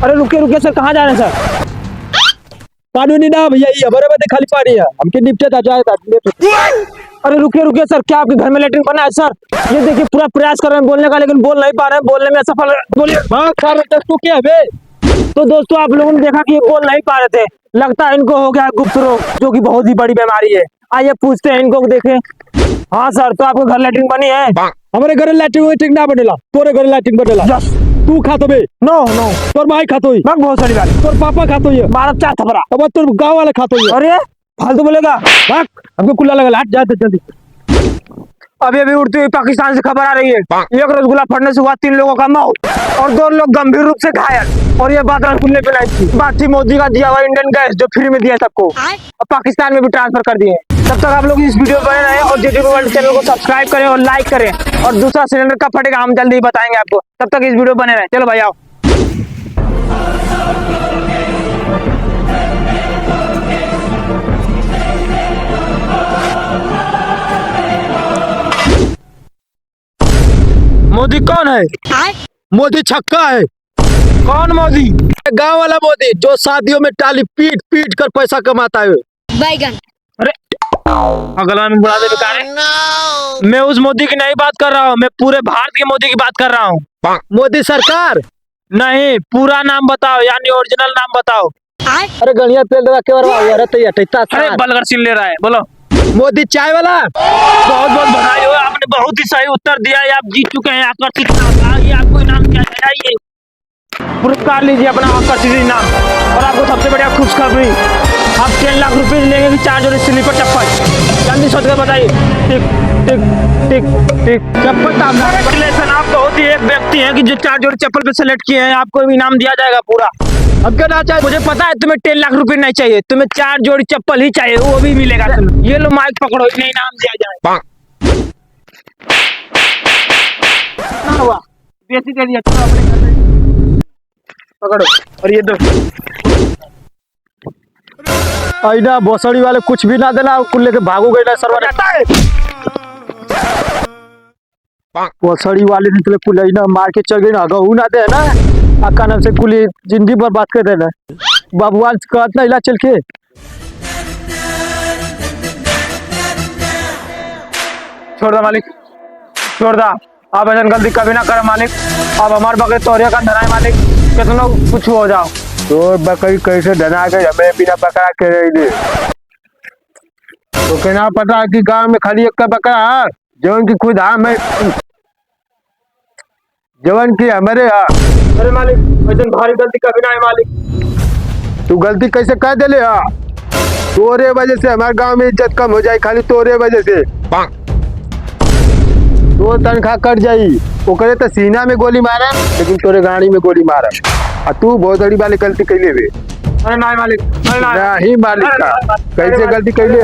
अरे रुकिए रुकिए सर, कहाँ जा रहे हैं सर? कानूनी ना भैया, ये हमारे बदे खाली पानी है, हमके निपटे था जाए था। अरे रुकिए रुकिए सर, क्या आपके घर में लेटरिन बना है सर? ये देखिए पूरा प्रयास कर रहे हैं बोलने का, लेकिन बोल नहीं पा रहे हैं, बोलने में असफल। बोलिए। तू क्या है? तो दोस्तों आप लोगों ने देखा कि ये बोल नहीं पा रहे थे, लगता है इनको हो गया है गुप्त रोग, जो कि बहुत ही बड़ी बीमारी है। आइए पूछते हैं इनको, देखें। हाँ सर, तो आपके घर लेटरिन बनी है? हमारे घर लैट्रिन ना बनेला, तोरे घर लैट्रिन बनेला। यस। तू खातो बे? No no. तोर भाई खातो ही? बहुत सारी बात। तोर पापा खातो ही? मारा 4 थपड़ा। अब तोर गांव वाले खातो ही? अरे फालतू बोलेगा। भाग, हमको कुल्ला लगा, हट जा जल्दी। अभी अभी उड़ती हुई पाकिस्तान से खबर आ रही है, एक रसगुल्ला फटने से हुआ 3 लोगों का मौत और 2 लोग गंभीर रूप से घायल। और ये बात रसगुल्ले पे नहीं थी, बात थी मोदी का दिया हुआ इंडियन गैस, जो फ्री में दिया सबको, और पाकिस्तान में भी ट्रांसफर कर दिए। तब तक आप लोग इस वीडियो बने रहे और जीटीवी वर्ल्ड चैनल को सब्सक्राइब करें और लाइक करें, और दूसरा सिलेंडर कब फटेगा हम जल्दी ही बताएंगे आपको। तब तक इस वीडियो बने रहे। चलो भाई आओ। मोदी कौन है? मोदी छक्का है। कौन मोदी? गांव वाला मोदी, जो शादियों में टाली पीट पीट कर पैसा कमाता है। बैगन। अरे अगला में बुला दे बेकार है। मैं उस मोदी की नहीं बात कर रहा हूँ, मैं पूरे भारत के मोदी की बात कर रहा हूँ। मोदी सरकार नहीं, पूरा नाम बताओ, यानी ओरिजिनल नाम बताओ। अरे गलिया तेल लगा के अरे बलगर सिल ले रहा है, बोलो। मोदी चाय वाला। बहुत बहुत बधाई हो, आपने बहुत ही सही उत्तर दिया है, आप जीत चुके हैं आकर्षित इनाम। ये आपको इनाम दिया जाएगा, ये पुरस्कार लीजिए अपना आकर्षित इनाम। और आपको सबसे बढ़िया खुशखबरी, आप 10 लाख रुपए लेंगे कि 4 जोड़ी स्लीपर चप्पल। जल्दी सोच कर बताइए। टिक टिक टिक टिक। चप्पल आप बहुत ही एक व्यक्ति हैं कि जो 4 जोड़ी चप्पल पे सेलेक्ट किए हैं, आपको इनाम दिया जाएगा पूरा। अब क्या ना चाहिए? मुझे पता है तुम्हें 10 लाख रुपए नहीं चाहिए, तुम्हें 4 जोड़ी चप्पल ही चाहिए, वो भी मिलेगा तुम्हें। ये लो माइक पकड़ो, इन्हें इनाम दिया जाए। हुआ बेसी दे दिया, चलो अपने घर में पकड़ो। और ये दो। आईना भोसड़ी वाले कुछ भी ना देना, कुल्ले के भागो गए ना सरवर। भोसड़ी वाले निकले कुल ना मार के चल गई ना, गहू ना दे ना, अक्का नाम से कुली जिंदगी बर्बाद कर देना। बाबुआल कहत ना इला चल के। छोड़ दो मालिक, छोड़ दो। आप ऐसा गलती कभी ना करे मालिक, आप हमारे बगैर तोरिया का धराए मालिक, कितना कुछ हो जाओ। तो बकरी कैसे धना के हमें बिना बकरा के रही दे? तो कहना पता कि गांव में खाली एक का बकरा है, जवन की खुद हाँ मैं जवन की हमारे। अरे मालिक, ऐसा भारी गलती कभी ना है मालिक। तू गलती कैसे कर दे ले? तोरे वजह से हमारे गांव में इज्जत कम हो जाए, खाली तोरे वजह से। तो तनख्वाह कट जाई, ओकरे तो सीना में गोली मारा, लेकिन तोरे गाड़ी में गोली मारा। और तू बहुत बड़ी वाली गलती कैले बे। अरे नहीं मालिक, नहीं मालिक का कैसे गलती कैले?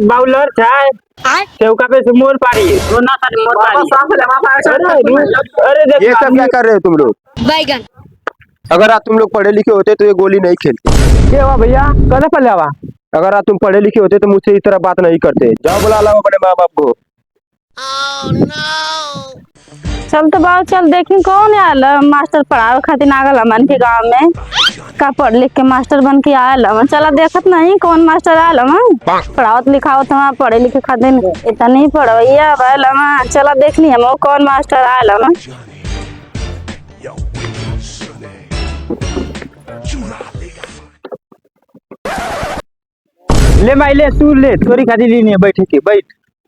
बाउलर चाय चौका पे से मोर पारी ना सारी मोर पारी। अरे ये सब क्या कर रहे हो तुम लोग? बैगन। अगर आज तुम लोग पढ़े लिखे होते तो ये गोली नहीं खेलते। क्या हुआ भैया, कल पल जावा? अगर आज तुम पढ़े लिखे होते तो मुझसे इस तरह बात नहीं करते। जाओ बुला लाओ अपने माँ बाप को। चल तो बाबू चल देखी कौन आयल मास्टर पढ़ावे खातिर आगल हमन के गांव में, का पढ़ लिख के मास्टर बन के आयल हम। चला देखत नहीं कौन मास्टर आयल हम, पढ़ावत लिखावत हम, पढ़े लिखे खातिर इतना नहीं पढ़वैया आयल हम। चला देखनी हम वो कौन मास्टर आयल हम। ले माई ले, तू ले, थोड़ी खादी ली नहीं, बैठ के बैठ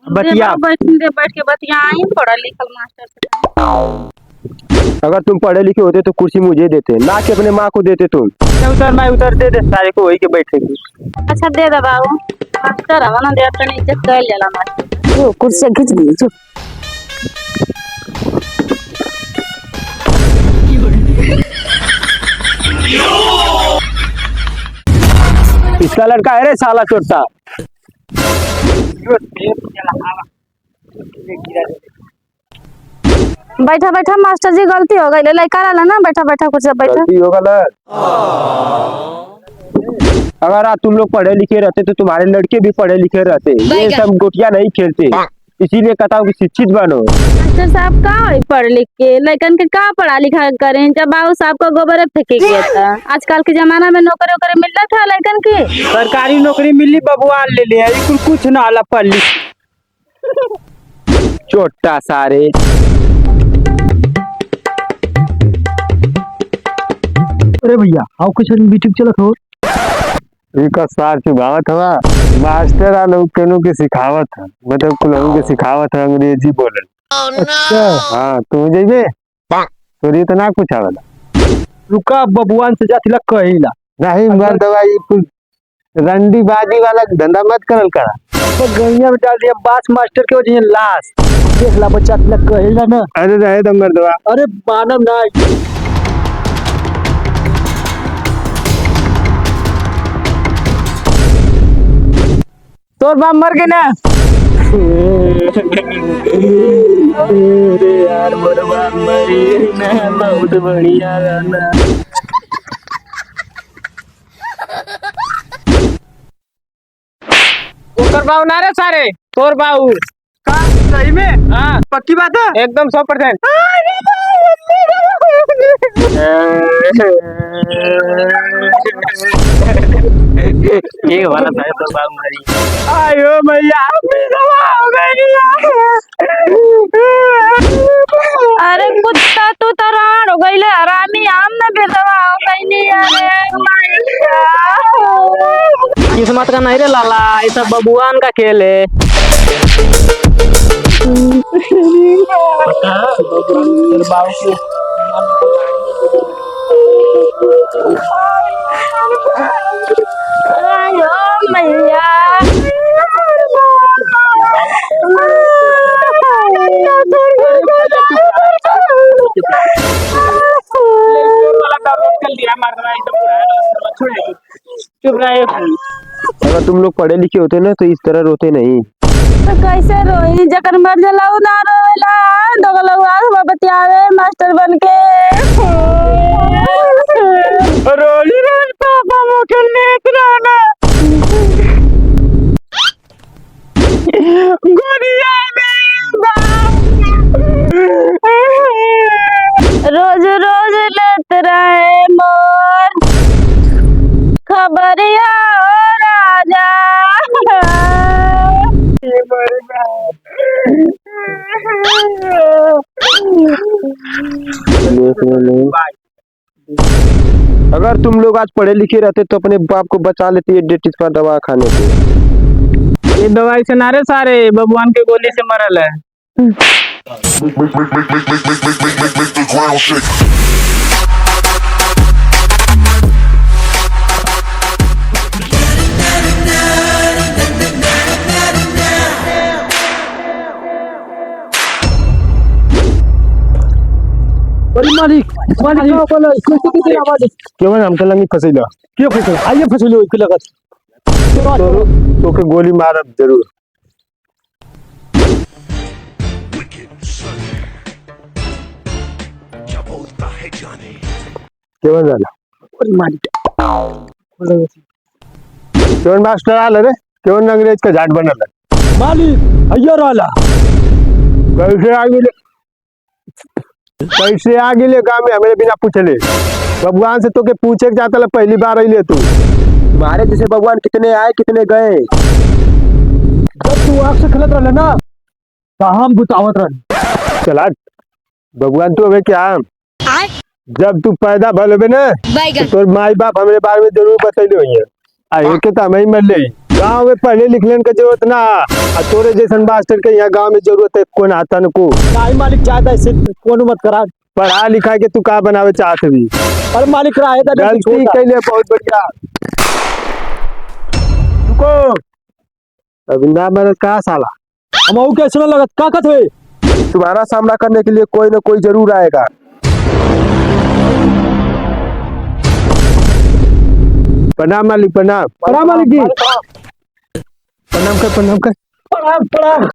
बतिया। बैठ के बतियाई, पढ़ल लिखल मास्टर से। अगर तुम पढ़े लिखे होते तो कुर्सी मुझे देते, ना कि अपने माँ को देते तुम। उतर मैं उतर दे सारे को वही के बैठे की। अच्छा दे दे बाबू, मास्टर हवा ना दे तो नीचे कर लेला मास्टर। वो कुर्सी खींच दी जो। इसका लड़का है रे साला चोटा। बैठा बैठा मास्टर जी गलती हो गई लड़का रहला ना बैठा बैठा कुछ बैठा गलती हो गल। अगर आज तुम लोग पढ़े लिखे रहते तो तुम्हारे लड़के भी पढ़े लिखे रहते, ये सब गोटियां नहीं खेलते, इसीलिए कहता हूँ कि शिक्षित बनो। मास्टर साहब का है पढ़ लिख के लड़कन के का पढ़ा लिखा करें, जब बाबू साहब का गोबर फेंके गया था। आजकल के जमाना में नौकरी वोकरी मिल रहा था लड़कन की, सरकारी नौकरी मिली बबुआन ले लिया, कुछ ना आला पढ़ लिख। छोटा सारे अरे भैया आओ कुछ मीटिंग चलत हो। इनका सार चुभावत हवा मास्टर आ लोग केनू के सिखावत है, मतलब कुलहू के सिखावत है अंग्रेजी बोलल। अच्छा हाँ तू जइबे तोरी तो ना कुछ आवला। रुका बबुआन से जाती लग कहिला नहीं मर दवाई कुछ रंडी बाजी वाला धंधा मत करल करा। तो गैया में डाल दिया बास मास्टर के वजह लाश देख ला बच्चा लग कहिला ना। अरे रहे दम मर दवा। अरे मानव ना तोर बाप मर गए ना। अरे यार बर्बाद मरी ना बहुत बढ़िया गाना। ओकर बाबू ना रे सारे, तोर बाबू का सही में? हाँ पक्की बात है एकदम 100%। ये वाला था तो बाबू मारी। आयो मैया अरे कुत्ता तू तो राण हो गई हरामी, हम न बेदवा हो गई। अरे किस्मत का नहीं रे लाला, ऐसा बबुआन का खेल है। आयो मैया चुप रहे। अगर तुम लोग पढ़े लिखे होते ना तो इस तरह रोते नहीं। तो कैसे रोई जकर मर जला ना रोवेला दोगलो आस बतियावे मास्टर बन के। रोली रोल पापा मोकल नेत्र ना गोरिया रोज रोज लेत रहे मोर खबरिया हो राजा। अगर तुम लोग आज पढ़े लिखे रहते तो अपने बाप को बचा लेते डेटिस पर दवा खाने से। ये दवाई से नारे सारे बबुआन के गोली से मरल है। Make the ground shake. अरे मालिक मालिक का बोला कैसे कैसे आवाज क्यों हमके लंगी फसीला क्यों फंसो आइए फंसलो इक लगत तो के गोली मारब जरूर। क्यों झाला अरे मालिक क्यों मास्टर आल रे क्यों अंग्रेज का झाट बनल मालिक अय्या रहला कैसे आ गेले गाँव में हमें बिना पूछले। भगवान से तो के पूछे के जाता पहली बार अइले तू। तुम्हारे जैसे भगवान कितने आए कितने गए। जब तू आग से खेलत रहले ना तो हम बुतावत रहले। चला भगवान तू हमें क्या जब तू पैदा भले ना तो तोर माई बाप हमारे बारे में जरूर बतैले हुई है। आए के तो हमें ही मर ले गाँव में पढ़े लिखने का जरूरत ना और तोरे जैसे मास्टर के यहाँ गाँव में जरूरत है कौन आता न को। नहीं मालिक चाहता है कौन मत करा पढ़ा लिखा के तू का बनावे चाहते भी। अरे मालिक रहा है गलती के लिए बहुत बढ़िया। रुको अभी ना मेरे कहा साला हम कैसे लगत का कथ है तुम्हारा सामना करने के लिए कोई ना कोई जरूर आएगा। प्रणाम मालिक प्रणाम। प्रणाम मालिक जी प्रणाम कर प्रणाम कर। प्रणाम प्रणाम।